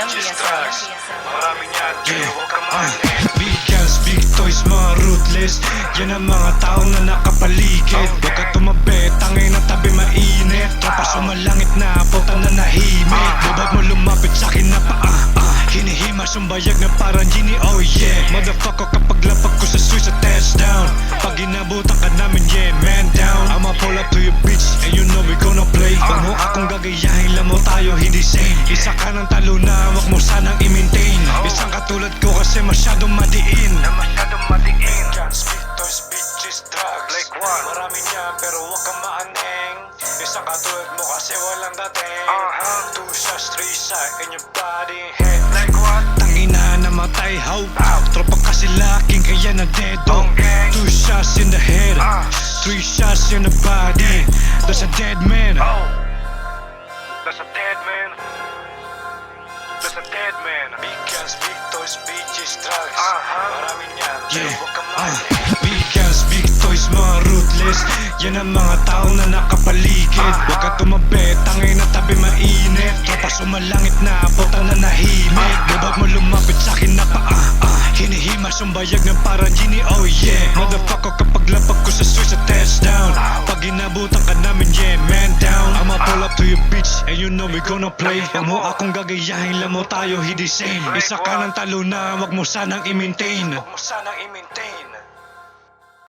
bitches, drugs. Marami niyan, kaya huwag kang Big guns, big toys, mga ruthless. Yan ang mga tao na nakapaligid. Huwag ka tumabi, tangay na tabi mainit. Tropa sumalangit na, puta na nahimik. Bubag mo lumapit sa'kin na hinihima, sumbayag na parang genie, oh yeah. Motherfucker, kapag lapag ko sa switch sa touchdown. Pag inabutan ka namin, yeah, man down. I'ma pull up to your bitch, and you know we gonna play. Huwag mo akong gagayahin, lang mo tayo hindi same. Isa ka ng talo na, wag mo sanang i-maintain. Isang katulad ko kasi masyadong madiin. Speed toys, bitches, drugs. Like what? Marami niya, pero wag kang maaneng. Isang katulad mo kasi walang dating. 2 shots, 3 shots in your body, head. Like what? Tangina namatay, how? Tropa kasi laking kaya na dedo. 2 shots in the head, 3 shots in the body. That's a dead man. That's a dead man. That's a dead man. Big guns, big toys, bitches, drugs. Marami niyan, pero Yeah, huwag kang maaneng. big guns, big toys, mga ruthless. Yan ang mga tao na nakapaligid. Huwag ka tumabi, tangay na tabi mainit. Tropa sumalangit na, puta na nahimik. Bubag mo lumapit sa'kin na hinihima, sumbayag ng parang genie, oh yeah. Motherfucker, kapag lapag ko sa switch sa touchdown. Pag inabutan ka namin, yeah, man down. I'ma pull up to your bitch, and you know we gonna play. Huwag mo akong gagayahin, lang mo tayo hindi same. Isa ka ng talo na, wag mo sanang i-maintain. Huwag mo sanang i-maintain.